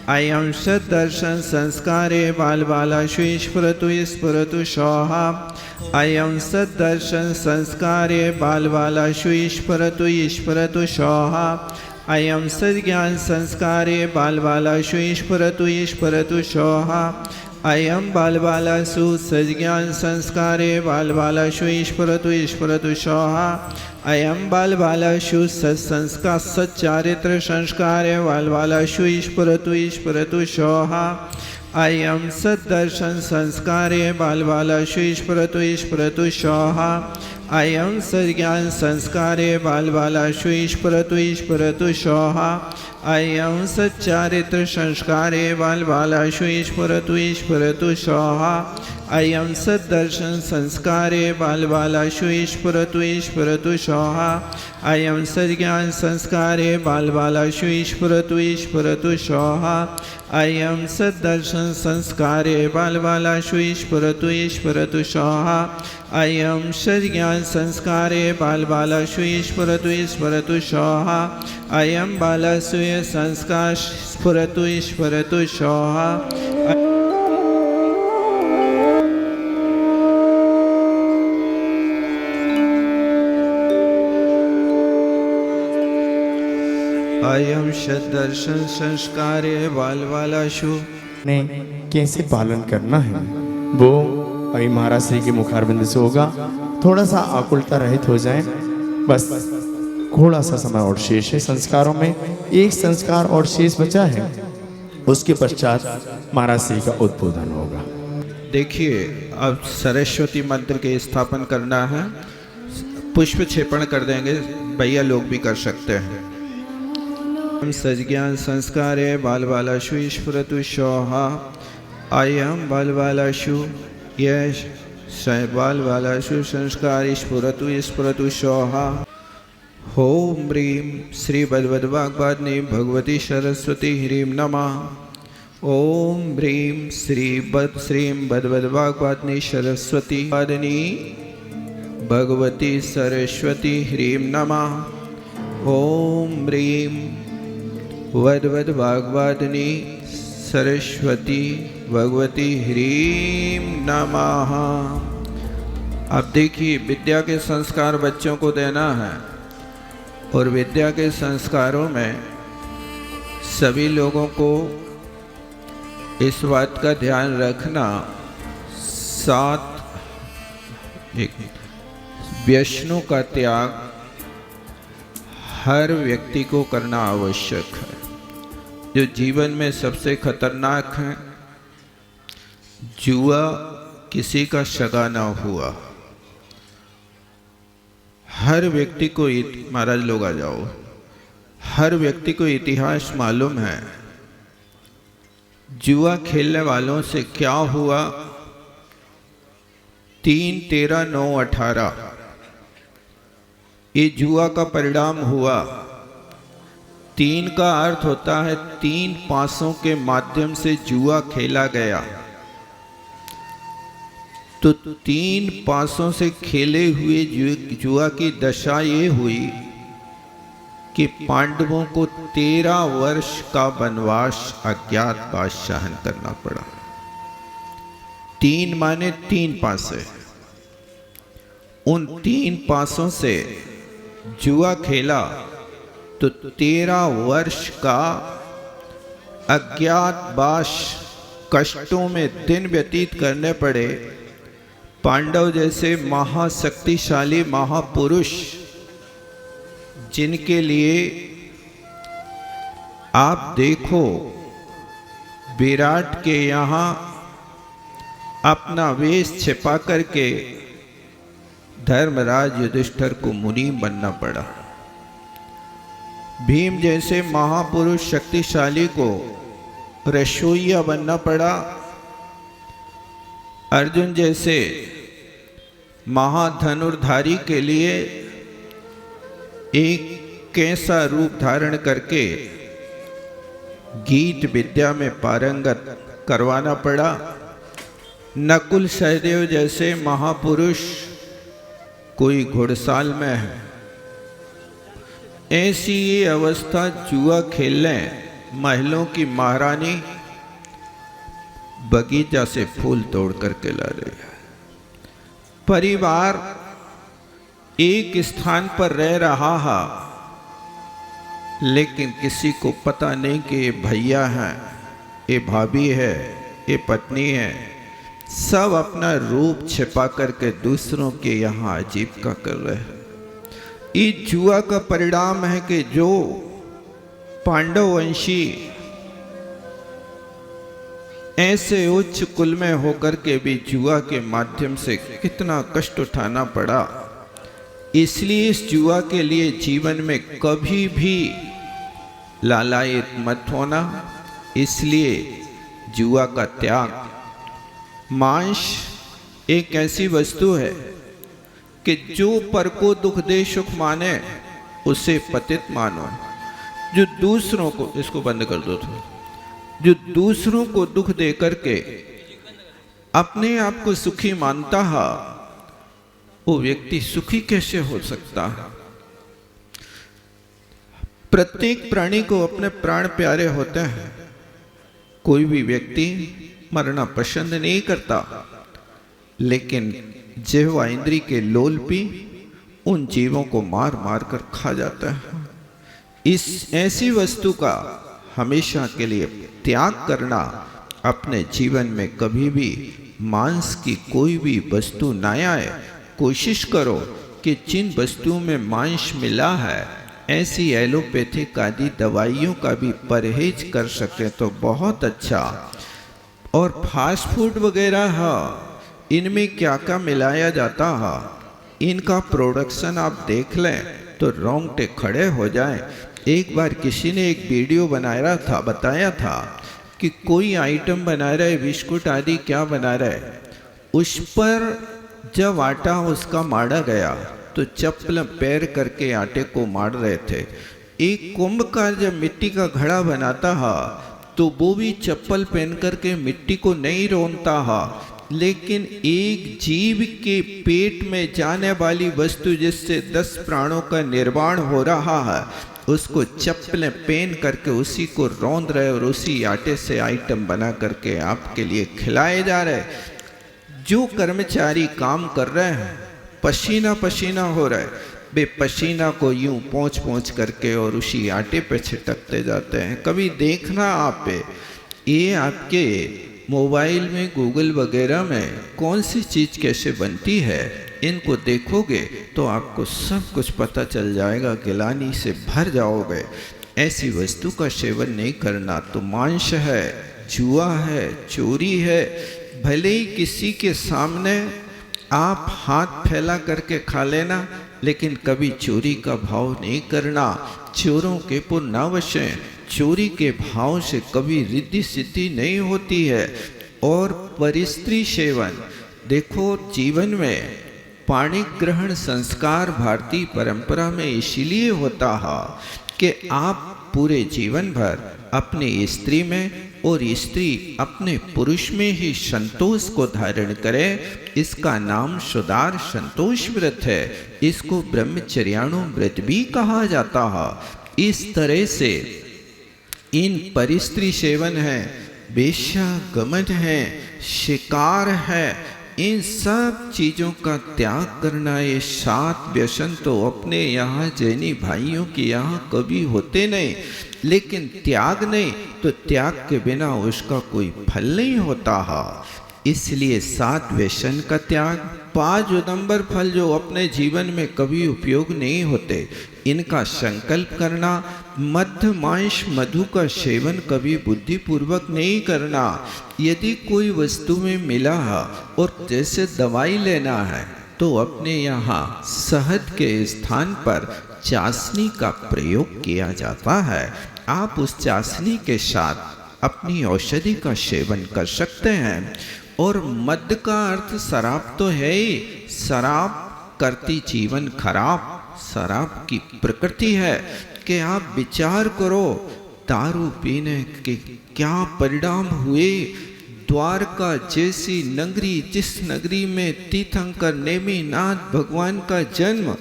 अयम सद्दर्शन संस्कारे बाल बालाशु स्फुरतु स्फुरतु शोहा अयम सद्दर्शन संस्कारे बाल बालाशु स्फुरतु स्फुरतु शोहा अयम सज्ञान संस्कारे बाल बालाशु स्फुरतु स्फुरतु शोहा अयम बाल बालासु सज्ञान संस्कारे बाल बालाशु स्फुरतु स्फुरतु शोहा अयम बाल बालाशु सत्संस्कार सच्चारित्र संस्कारे बाल बालाशु स्फुरतु स्फुरतु शोहा अयम सद्दर्शन संस्कारे बाल बालाशु स्फुरतु स्फुरतु शोहा अयं सज्ञान संस्कारे बालबालाशु ईश्वरतु शोहा अयं सच्चारित्र संस्कारे बालबालाशु ईश्वरतु शोहा अयं सद्दर्शन संस्कारे बालबालाशु ईश्वरतु शोहा अयं सज्ञान संस्कारे बालबालाशु ईश्वरतु शोहा अयं सद्दर्शन संस्कारे बालबालाशु ईश्वरतु शोहा अयं सज्ञान संस्कारे बालबालाशु ईश्वरतु शोहा अयं बालासुय संस्कार ईश्वरतु शोहा अयं सद्दर्शन संस्कारे बालबालाशु ने कैसे पालन करना है वो अभी महाराज श्री के मुखारबिंद से होगा। थोड़ा सा आकुलता रहित हो जाए, बस थोड़ा सा समय और शेष है। संस्कारों में एक संस्कार और शेष बचा है, उसके पश्चात महाराज श्री का उद्बोधन होगा। देखिए, अब सरस्वती मंत्र के स्थापन करना है। पुष्प क्षेपण कर देंगे, भैया लोग भी कर सकते हैं। सज्ञान संस्कारे बालबालाशु ईश्वरतु शोहा अयं बालबालाशु यश बालबालाशु संस्कार ईश्वरतु शोहा। ओम ह्रीं श्री बद्वद्वाग्वादिनी भगवती सरस्वती ह्रीं नमः। ओम ह्रीं श्रीं बद्वद्वाग्वादिनी सरस्वती वादिनी भगवती सरस्वती ह्रीं नमः। ओम ह्रीं वद्वद्वाग्वादिनी सरस्वती भगवती ह्रीं नमः। अब देखिए, विद्या के संस्कार बच्चों को देना है और विद्या के संस्कारों में सभी लोगों को इस बात का ध्यान रखना, 7 व्यसनों का त्याग हर व्यक्ति को करना आवश्यक है। जो जीवन में सबसे खतरनाक है, जुआ किसी का सगा ना हुआ। हर व्यक्ति को, महाराज लोग आ जाओ, हर व्यक्ति को इतिहास मालूम है जुआ खेलने वालों से क्या हुआ। 3, 13, 9, 18 ये जुआ का परिणाम हुआ। 3 का अर्थ होता है 3 पासों के माध्यम से जुआ खेला गया। तो 3 पासों से खेले हुए जुआ की दशा ये हुई कि पांडवों को 13 वर्ष का वनवास अज्ञातवास सहन करना पड़ा। 3 माने 3 पासे। उन 3 पासों से जुआ खेला तो 13 वर्ष का अज्ञातवास कष्टों में दिन व्यतीत करने पड़े। पांडव जैसे महाशक्तिशाली महापुरुष, जिनके लिए आप देखो विराट के यहाँ अपना वेश छिपा करके धर्मराज युधिष्ठिर को मुनि बनना पड़ा। भीम जैसे महापुरुष शक्तिशाली को रसोइया बनना पड़ा। अर्जुन जैसे महाधनुर्धारी के लिए एक कैसा रूप धारण करके गीत विद्या में पारंगत करवाना पड़ा। नकुल सहदेव जैसे महापुरुष कोई घुड़साल में है। ऐसी ये अवस्था जुआ खेलने महलों की महारानी बगीचा से फूल तोड़ करके ला रही है। परिवार एक स्थान पर रह रहा है, लेकिन किसी को पता नहीं कि ये भैया हैं, ये भाभी है, ये पत्नी है। सब अपना रूप छिपा करके दूसरों के यहाँ आजीविका कर रहे हैं। ये जुआ का परिणाम है कि जो पांडव वंशी ऐसे उच्च कुल में होकर के भी जुआ के माध्यम से कितना कष्ट उठाना पड़ा। इसलिए इस जुआ के लिए जीवन में कभी भी लालायित मत होना। इसलिए जुआ का त्याग। मांस एक ऐसी वस्तु है कि जो पर को दुख दे सुख माने उसे पतित मानो। जो दूसरों को, इसको बंद कर दो तो, जो दूसरों को दुख दे करके अपने आप को सुखी मानता है वो व्यक्ति सुखी कैसे हो सकता है। प्रत्येक प्राणी को अपने प्राण प्यारे होते हैं। कोई भी व्यक्ति मरना पसंद नहीं करता, लेकिन जिह्वा इंद्री के लोलपी उन जीवों को मार मार कर खा जाता है। इस ऐसी वस्तु का हमेशा के लिए त्याग करना। अपने जीवन में कभी भी मांस की कोई भी वस्तु न आए। कोशिश करो कि जिन वस्तुओं में मांस मिला है ऐसी एलोपैथिक आदि दवाइयों का भी परहेज कर सके तो बहुत अच्छा। और फास्ट फूड वगैरह है, इनमें क्या क्या मिलाया जाता है, इनका प्रोडक्शन आप देख लें तो रोंगटे खड़े हो जाएं। एक बार किसी ने एक वीडियो बताया था कि कोई आइटम बना रहे, बिस्कुट आदि क्या बना रहे, उस पर जब आटा उसका मारा गया तो चप्पल पैर करके आटे को मार रहे थे। एक कुंभकार जब मिट्टी का घड़ा बनाता है तो वो भी चप्पल पहन करके मिट्टी को नहीं रोनता है, लेकिन एक जीव के पेट में जाने वाली वस्तु जिससे 10 प्राणों का निर्माण हो रहा है उसको चप्पलें पहन करके उसी को रौंद रहे और उसी आटे से आइटम बना करके आपके लिए खिलाए जा रहे। जो कर्मचारी काम कर रहे हैं पसीना पसीना हो रहा है, वे पसीना को यूं पोंछ पोंछ करके और उसी आटे पे छिटकते जाते हैं। कभी देखना आप पे, ये आपके मोबाइल में गूगल वगैरह में कौन सी चीज़ कैसे बनती है, इनको देखोगे तो आपको सब कुछ पता चल जाएगा, गिलानी से भर जाओगे। ऐसी वस्तु का सेवन नहीं करना तो मांस है, जुआ है, चोरी है। भले ही किसी के सामने आप हाथ फैला करके खा लेना, लेकिन कभी चोरी का भाव नहीं करना। चोरों के पुर न वसें। चोरी के भाव से कभी रिद्धि सिद्धि नहीं होती है। और परिस्त्री सेवन, देखो जीवन में पाणी ग्रहण संस्कार भारतीय परंपरा में इसीलिए होता है कि आप पूरे जीवन भर अपनी स्त्री में और स्त्री अपने पुरुष में ही संतोष को धारण करे। इसका नाम सुदार संतोष व्रत है। इसको ब्रह्मचर्याणु व्रत भी कहा जाता है। इस तरह से इन परिस्त्री सेवन है, वेश्या गमन है, शिकार है, इन सब चीज़ों का त्याग करना। ये 7 व्यसन तो अपने यहाँ जैनी भाइयों के यहाँ कभी होते नहीं, लेकिन त्याग नहीं तो त्याग के बिना उसका कोई फल नहीं होता है। इसलिए 7 व्यसन का त्याग, 5 उदंबर फल जो अपने जीवन में कभी उपयोग नहीं होते, इनका संकल्प करना। मध्य मांस मधु का सेवन कभी बुद्धिपूर्वक नहीं करना। यदि कोई वस्तु में मिला है और जैसे दवाई लेना है तो अपने यहाँ शहद के स्थान पर चाशनी का प्रयोग किया जाता है। आप उस चाशनी के साथ अपनी औषधि का सेवन कर सकते हैं। और मद का अर्थ शराब तो है ही, शराब करती जीवन खराब। शराब की प्रकृति है कि आप विचार करो दारू पीने के क्या परिणाम हुए। द्वारका जैसी नगरी, जिस नगरी में तीर्थंकर नेमिनाथ भगवान का जन्म,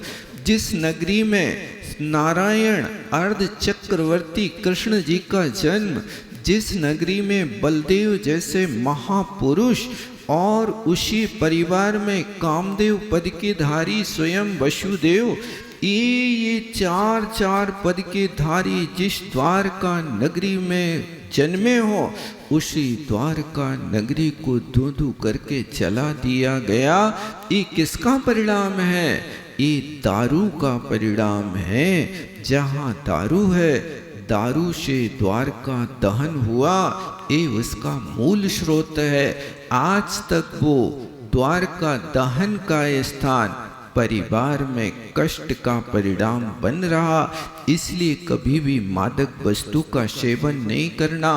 जिस नगरी में नारायण अर्ध चक्रवर्ती कृष्ण जी का जन्म, जिस नगरी में बलदेव जैसे महापुरुष और उसी परिवार में कामदेव पद के धारी स्वयं वसुदेव, ये 4 पद के धारी जिस द्वारका नगरी में जन्मे हो, उसी द्वारका नगरी को धू करके जला दिया गया। ये किसका परिणाम है? ये दारू का परिणाम है। जहाँ दारू है, दारू से द्वारका दहन हुआ, ये उसका मूल स्रोत है। आज तक वो द्वारका दहन का स्थान परिवार में कष्ट का परिणाम बन रहा। इसलिए कभी भी मादक वस्तु का सेवन नहीं करना।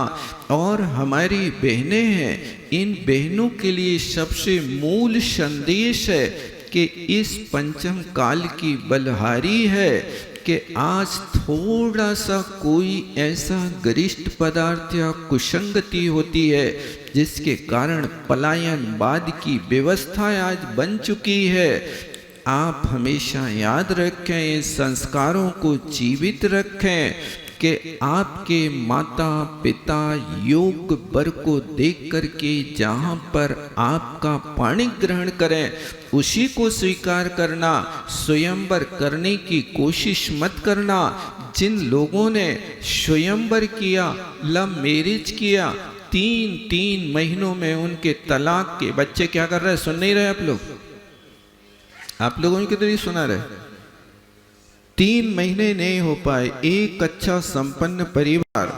और हमारी बहनें हैं, इन बहनों के लिए सबसे मूल संदेश है कि इस पंचम काल की बलहारी है कि आज थोड़ा सा कोई ऐसा गरिष्ठ पदार्थ या कुसंगति होती है जिसके कारण पलायनवाद की व्यवस्था आज बन चुकी है। आप हमेशा याद रखें, इस संस्कारों को जीवित रखें कि आपके माता पिता योग वर को देख करके जहाँ पर आपका पाणी ग्रहण करें उसी को स्वीकार करना। स्वयंवर करने की कोशिश मत करना। जिन लोगों ने स्वयंवर किया, लव मैरिज किया, 3 महीनों में उनके तलाक के बच्चे क्या कर रहे हैं, सुन नहीं रहे आप लोग? आप लोगों की तो नहीं सुना रहे। 3 महीने नहीं हो पाए, एक अच्छा संपन्न परिवार,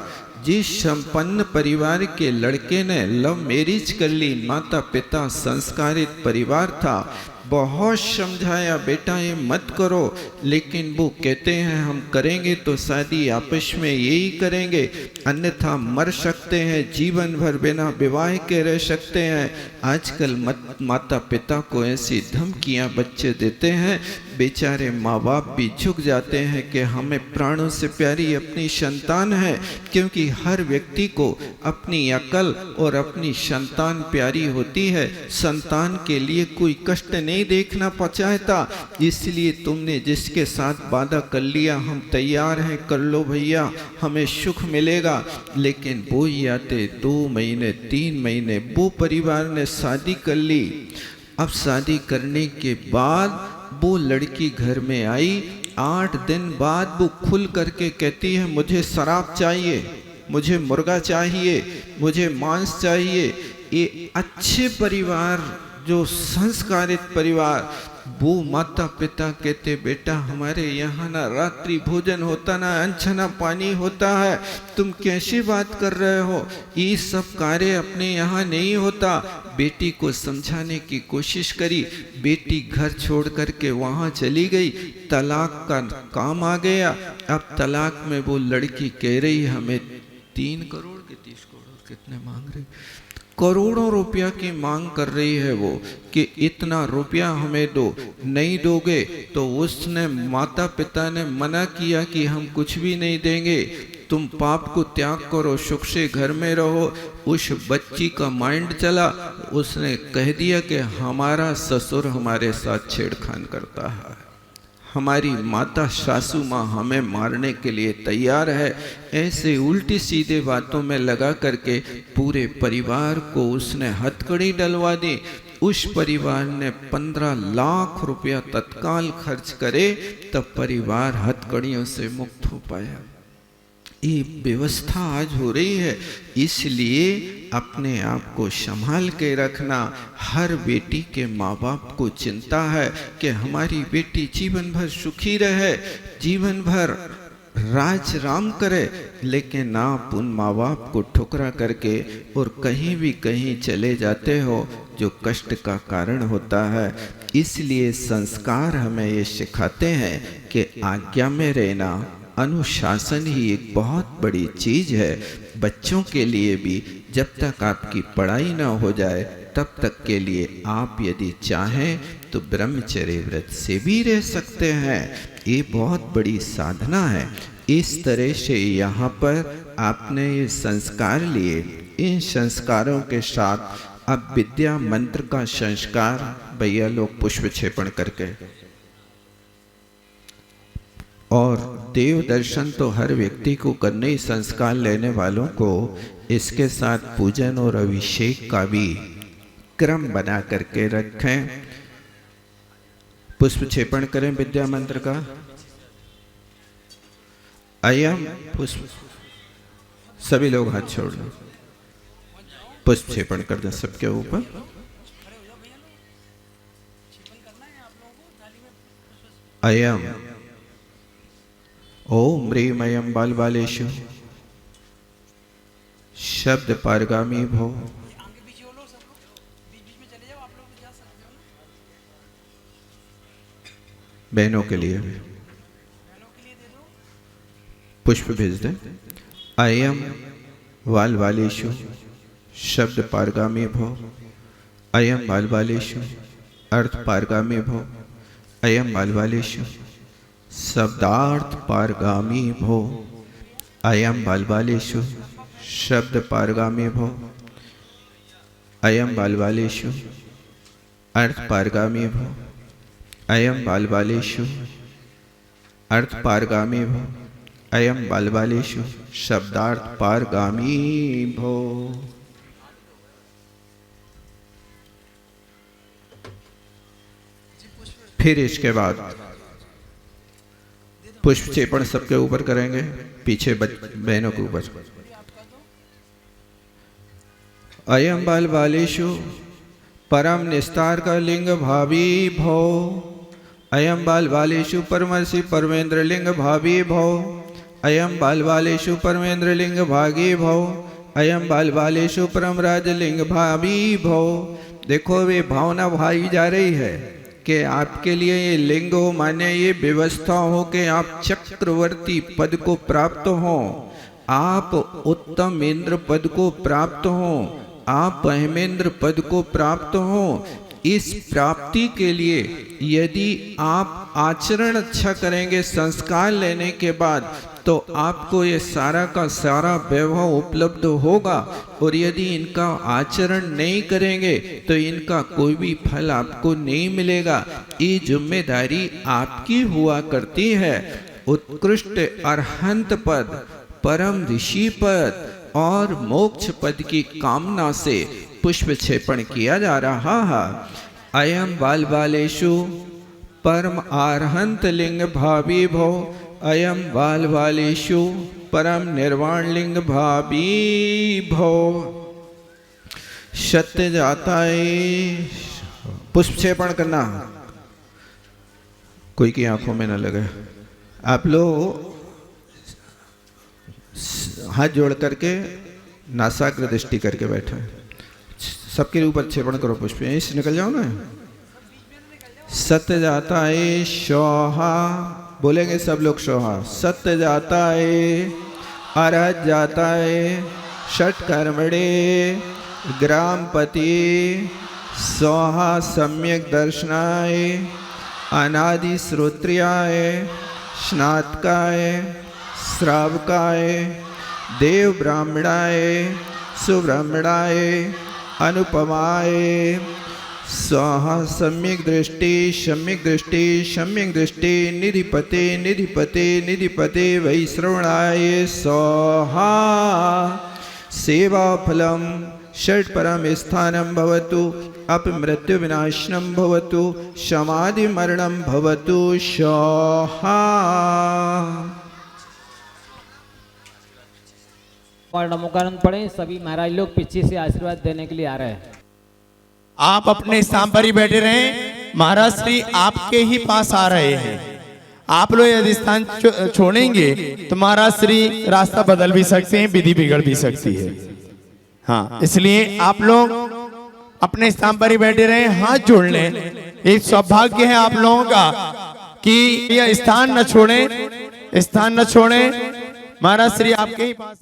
जिस संपन्न परिवार के लड़के ने लव मैरिज कर ली, माता पिता संस्कारित परिवार था, बहुत समझाया बेटा ये मत करो, लेकिन वो कहते हैं हम करेंगे तो शादी आपस में यही करेंगे, अन्यथा मर सकते हैं, जीवन भर बिना विवाह के रह सकते हैं। आजकल माता पिता को ऐसी धमकियां बच्चे देते हैं, बेचारे माँ बाप भी झुक जाते हैं कि हमें प्राणों से प्यारी अपनी संतान है, क्योंकि हर व्यक्ति को अपनी अकल और अपनी संतान प्यारी होती है। संतान के लिए कोई कष्ट नहीं देखना चाहता, इसलिए तुमने जिसके साथ वादा कर लिया हम तैयार हैं, कर लो भैया, हमें सुख मिलेगा। लेकिन वो ही आते 2 महीने 3 महीने वो परिवार ने शादी कर ली। अब शादी करने के बाद वो लड़की घर में आई, 8 दिन बाद वो खुल करके कहती है मुझे शराब चाहिए, मुझे मुर्गा चाहिए, मुझे मांस चाहिए। ये अच्छे परिवार, जो संस्कारित परिवार, वो माता पिता कहते बेटा हमारे यहाँ ना रात्रि भोजन होता, ना अनछना पानी होता है, तुम कैसी बात कर रहे हो, ये सब कार्य अपने यहाँ नहीं होता। बेटी को समझाने की कोशिश करी, बेटी घर छोड़ करके वहाँ चली गई, तलाक का काम आ गया। अब तलाक में वो लड़की कह रही हमें 3 करोड़ के 30 करोड़ कितने मांग रही, करोड़ों रुपया की मांग कर रही है वो कि इतना रुपया हमें दो, नहीं दोगे तो उसने माता पिता ने मना किया कि हम कुछ भी नहीं देंगे, तुम पाप को त्याग करो, सुख से घर में रहो। उस बच्ची का माइंड चला, उसने कह दिया कि हमारा ससुर हमारे साथ छेड़खानी करता है, हमारी माता सासू माँ हमें मारने के लिए तैयार है। ऐसे उल्टी सीधे बातों में लगा करके पूरे परिवार को उसने हथकड़ी डलवा दी। उस परिवार ने 15 लाख रुपया तत्काल खर्च करे तब परिवार हथकड़ियों से मुक्त हो पाया। ये व्यवस्था आज हो रही है, इसलिए अपने आप को संभाल के रखना। हर बेटी के माँ बाप को चिंता है कि हमारी बेटी जीवन भर सुखी रहे, जीवन भर राज राम करे, लेकिन आप उन माँ बाप को ठुकरा करके और कहीं चले जाते हो जो कष्ट का कारण होता है। इसलिए संस्कार हमें ये सिखाते हैं कि आज्ञा में रहना, अनुशासन ही एक बहुत बड़ी चीज है। बच्चों के लिए भी जब तक आपकी पढ़ाई ना हो जाए तब तक के लिए आप यदि चाहें तो ब्रह्मचर्य व्रत से भी रह सकते हैं। ये बहुत बड़ी साधना है। इस तरह से यहाँ पर आपने ये संस्कार लिए, इन संस्कारों के साथ अब विद्या मंत्र का संस्कार भैया लोग पुष्प क्षेपण करके, और देव दर्शन तो हर व्यक्ति को करने ही, संस्कार लेने वालों को इसके साथ पूजन और अभिषेक का भी क्रम बना करके रखें। पुष्प क्षेपण करें विद्या मंत्र का। अयम पुष्प, सभी लोग हाथ छोड़ लो, पुष्प क्षेपण कर दें सबके ऊपर। अयम ओम ह्रीम अयम बाल बालेशु शब्द पारगामी भो। बहनों के लिए भी पुष्प भेज दें। अयम वाल वालेशु शब्द पारगामी भव, अयम वाल वालेशु अर्थ पारगामी भव, अयम वाल वालेशु शब्दार्थ पारगामी भव, अयम वाल वालेशु शब्द पारगामी भव, अयम वाल वालेशु अर्थ पारगामी भव, अयम वाल वालेशु अर्थ पारगामी भव, अयम वाल वालेशु शब्दार्थ पारगामी भव। फिर इसके बाद पुष्प चेपण सबके ऊपर करेंगे, पीछे बहनों के ऊपर। अयम बाल बालेशु परम निस्तार का लिंग भावी भव, अयम बाल बालेशु परमर्षि परमेंद्र लिंग भावी भव, अयम बाल बालेशु परमेंद्र लिंग भागी भव, अयम बाल बालेशु परम राज लिंग भावी भव। देखो वे भावना भाई जा रही है कि आपके लिए ये लिंग हो, माने ये व्यवस्था हो कि आप चक्रवर्ती पद को प्राप्त हो, आप उत्तम इंद्र पद को प्राप्त हो, आप अहमेंद्र पद को प्राप्त हो। इस प्राप्ति के लिए यदि आप आचरण अच्छा करेंगे संस्कार लेने के बाद, तो आपको ये सारा का सारा वैभव उपलब्ध होगा। और यदि इनका आचरण नहीं करेंगे तो इनका कोई भी फल आपको नहीं मिलेगा। ये जिम्मेदारी आपकी हुआ करती है। उत्कृष्ट अरहंत पद, परम ऋषि पद और मोक्ष पद की कामना से पुष्प क्षेपण किया जा रहा है। अयम बाल बालेशु परम अरहंत लिंग भावी भव, अयम बाल बालेशु परम निर्वाण लिंग भावी भव। सत्य जाता है पुष्प क्षेपण करना, कोई की आंखों में न लगे। आप लोग हाथ जोड़ करके नासाग्र दृष्टि करके बैठे, सबके ऊपर क्षेपण करो पुष्प, यहीं से निकल जाओ ना। सत्य जाता है शोहा, बोलेंगे सब लोग शोहा। सत्य जाता है, अरहत जाता है, षट कर्मणे ग्रामपति, सोहा सम्यक दर्शनाय, अनादि श्रोत्रियाय, स्नातकाय, श्रावकाय, देव ब्राह्मणाय, सुब्राह्मणाय, अनुपमाय, स्वाहा सम्यक दृष्टि, सम्यक दृष्टि, सम्यक दृष्टि, निधिपते निधिपते निधिपते वैश्रवणाय स्वाहा। सेवा फलम षट परम स्थानम भवतु, अपमृत्यु विनाशनम भवतु, समाधि मरणम भवतु स्वाहा। और नमोकरण पढ़े। सभी महाराज लोग पीछे से आशीर्वाद देने के लिए आ रहे हैं। आप अपने स्थान पर ही बैठे रहें, महाराज श्री आपके ही पास आ रहे हैं। आप लोग यदि स्थान छोड़ेंगे तो महाराज श्री रास्ता बदल भी सकते हैं, विधि बिगड़ भी सकती है। हाँ, इसलिए आप लोग अपने स्थान पर ही बैठे रहें, हाथ जोड़ लें। एक सौभाग्य है आप लोगों का कि यह स्थान न छोड़ें, स्थान न छोड़ें। महाराज श्री आपके ही पास